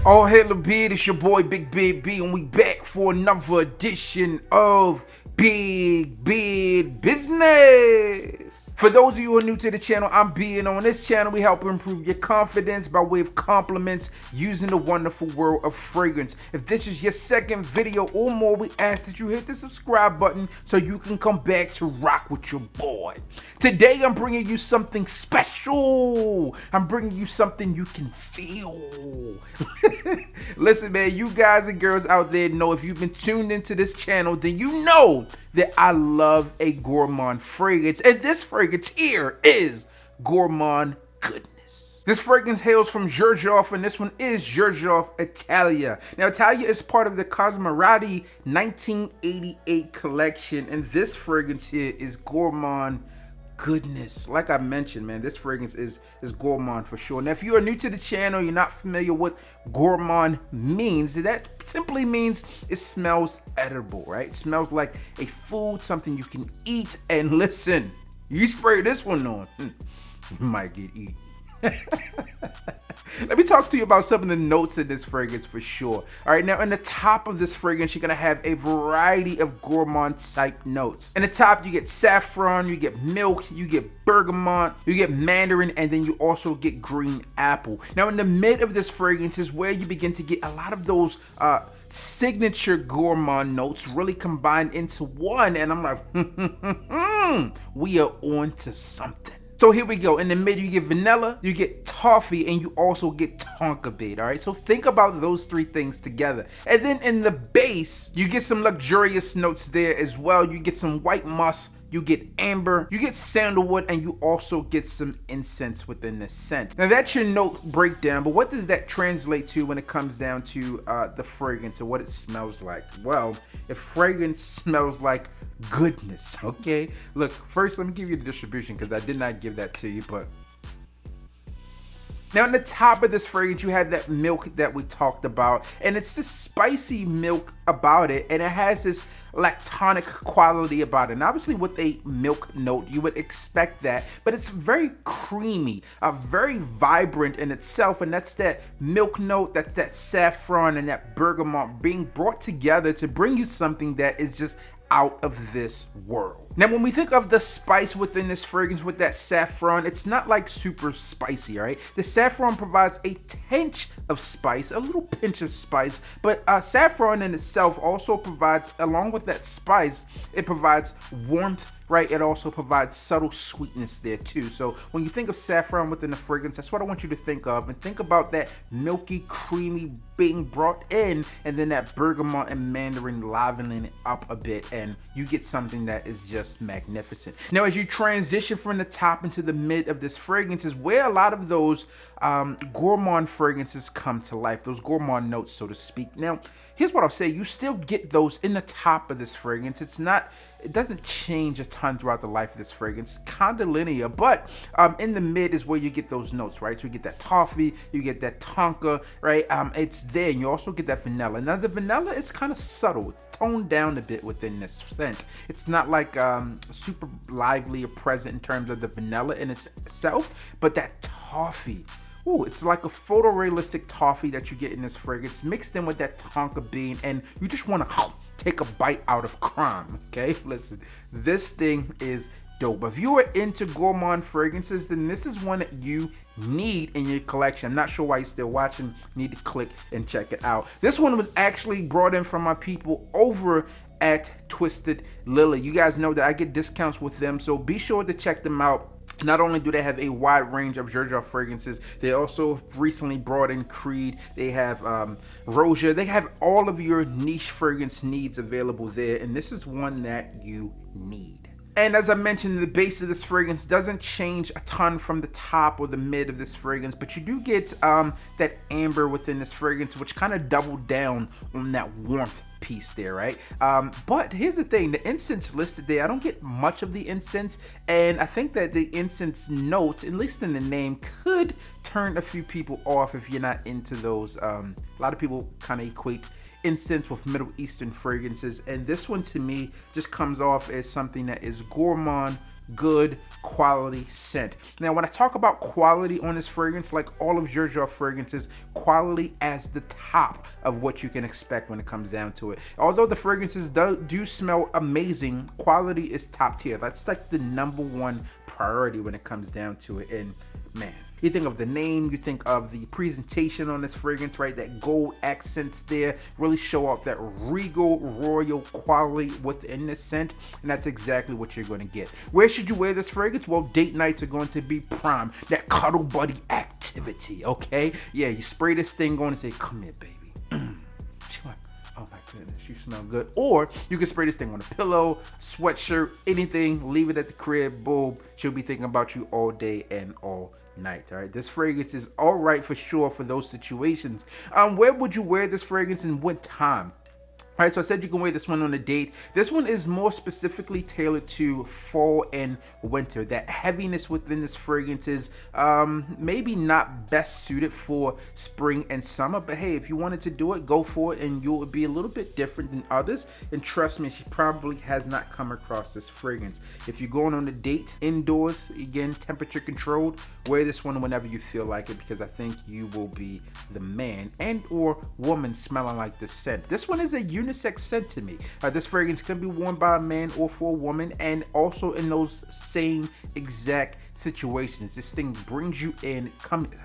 All hail the beard, it's your boy Big Beard B, and we back for another edition of Big Beard Business. For those of you who are new to the channel, I'm B, and on this channel we help improve your confidence by way of compliments using the wonderful world of fragrance. If this is your second video or more, we ask that you hit the subscribe button so you can come back to rock with your boy. Today I'm bringing you something special. I'm bringing you something you can feel. Listen, man, you guys and girls out there know, if you've been tuned into this channel, then you know that I love a gourmand fragrance. And this fragrance here is Gourmand Goodness. This fragrance hails from Xerjoff, and this one is Xerjoff Italica. Now, Italia is part of the Cosmopolitan 1988 collection, and this fragrance here is Gourmand Goodness. Like I mentioned, man, this fragrance is gourmand for sure. Now, if you are new to the channel, you're not familiar what gourmand means, that simply means it smells edible, right? It smells like a food, something you can eat. And listen, you spray this one on, you might get eaten. Let me talk to you about some of the notes in this fragrance for sure. All right, now in the top of this fragrance, you're gonna have a variety of gourmand type notes. In the top, you get saffron, you get milk, you get bergamot, you get mandarin, and then you also get green apple. Now in the mid of this fragrance is where you begin to get a lot of those signature gourmand notes really combined into one, and I'm like, we are on to something. So here we go. In the mid, you get vanilla, you get toffee, and you also get tonka bead. All right, so think about those three things together. And then in the base, you get some luxurious notes there as well. You get some white musk, you get amber, you get sandalwood, and you also get some incense within the scent. Now that's your note breakdown, but what does that translate to when it comes down to the fragrance and what it smells like? Well, if fragrance smells like goodness, okay? Look, first let me give you the distribution because I did not give that to you, but now in the top of this fragrance, you have that milk that we talked about, and it's this spicy milk about it, and it has this lactonic quality about it. And obviously with a milk note, you would expect that, but it's very creamy, very vibrant in itself, and that's that milk note, that's that saffron and that bergamot being brought together to bring you something that is just out of this world. Now, when we think of the spice within this fragrance with that saffron, it's not like super spicy, all right? The saffron provides a tinge of spice, a little pinch of spice, but saffron in itself also provides, along with that spice, it provides warmth, right? It also provides subtle sweetness there too. So when you think of saffron within the fragrance, that's what I want you to think of, and think about that milky, creamy being brought in, and then that bergamot and mandarin livening it up a bit, and you get something that is just magnificent. Now, as you transition from the top into the mid of this fragrance is where a lot of those gourmand fragrances come to life, those gourmand notes, so to speak. Now, here's what I'll say: you still get those in the top of this fragrance. It doesn't change a ton throughout the life of this fragrance, kind of linear, but in the mid is where you get those notes, right? So you get that toffee, you get that tonka, right? It's there, and you also get that vanilla. Now the vanilla is kind of subtle, it's toned down a bit within this scent. It's not like super lively or present in terms of the vanilla in itself, but that toffee, ooh, it's like a photorealistic toffee that you get in this fragrance mixed in with that tonka bean, and you just want to take a bite out of crime, okay? Listen, this thing is dope. If you are into gourmand fragrances, then this is one that you need in your collection. I'm not sure why you're still watching. You need to click and check it out. This one was actually brought in from my people over at Twisted Lily. You guys know that I get discounts with them, so be sure to check them out. Not only do they have a wide range of Xerjoff fragrances, they also recently brought in Creed. They have Rosia. They have all of your niche fragrance needs available there, and this is one that you need. And as I mentioned, the base of this fragrance doesn't change a ton from the top or the mid of this fragrance, but you do get that amber within this fragrance, which kind of doubled down on that warmth piece there, right? But here's the thing, the incense listed there, I don't get much of the incense, and I think that the incense note, at least in the name, could turn a few people off if you're not into those. A lot of people kind of equate incense with Middle Eastern fragrances, and this one to me just comes off as something that is gourmand, good quality scent. Now, when I talk about quality on this fragrance, like all of Xerjoff fragrances, quality as the top of what you can expect when it comes down to it. Although the fragrances do smell amazing, quality is top tier. That's like the number one priority when it comes down to it. And man, you think of the name, you think of the presentation on this fragrance, right? That gold accents there really show off that regal, royal quality within this scent, and that's exactly what you're going to get. Where should you wear this fragrance? Well, date nights are going to be prime. That cuddle buddy activity, okay? Yeah, you spray this thing on and say, come here, baby. She's like, oh my goodness, you smell good. Or you can spray this thing on a pillow, sweatshirt, anything, leave it at the crib, boom. She'll be thinking about you all day and all night. All right, this fragrance is all right for sure for those situations. Where would you wear this fragrance and what time? All right, so I said you can wear this one on a date. This one is more specifically tailored to fall and winter. That heaviness within this fragrance is maybe not best suited for spring and summer, but hey, if you wanted to do it, go for it, and you would be a little bit different than others. And trust me, she probably has not come across this fragrance. If you're going on a date indoors, again, temperature controlled, wear this one whenever you feel like it, because I think you will be the man and or woman smelling like this scent. This one is a unisex scent to me. This fragrance can be worn by a man or for a woman, and also in those same exact situations. This thing brings you in. Come here.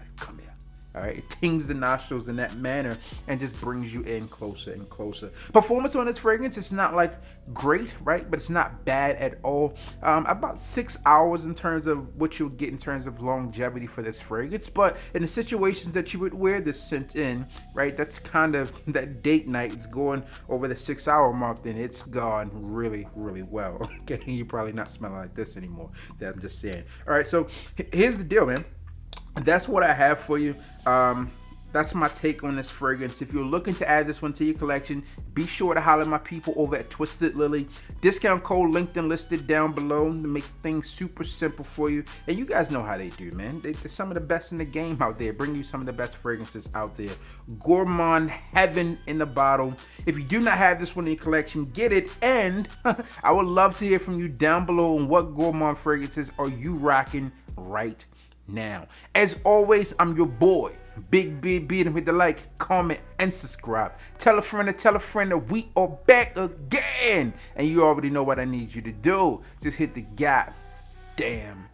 All right, it tings the nostrils in that manner and just brings you in closer and closer. Performance on this fragrance, it's not like great, right? But it's not bad at all. About 6 hours in terms of what you'll get in terms of longevity for this fragrance. But in the situations that you would wear this scent in, right, that's kind of that date night. It's going over the 6 hour mark, then it's gone really, really well. Okay, you're probably not smelling like this anymore. I'm just saying. All right, so here's the deal, man. That's what I have for you. That's my take on this fragrance. If you're looking to add this one to your collection, be sure to holler at my people over at Twisted Lily. Discount code linked and listed down below to make things super simple for you. And you guys know how they do, man. They're some of the best in the game out there. Bring you some of the best fragrances out there. Gourmand heaven in the bottle. If you do not have this one in your collection, get it. And I would love to hear from you down below on what Gourmand fragrances are you rocking right now. As always, I'm your boy, Big B. Beat him with the like, comment, and subscribe. Tell a friend that we are back again. And you already know what I need you to do. Just hit the goddamn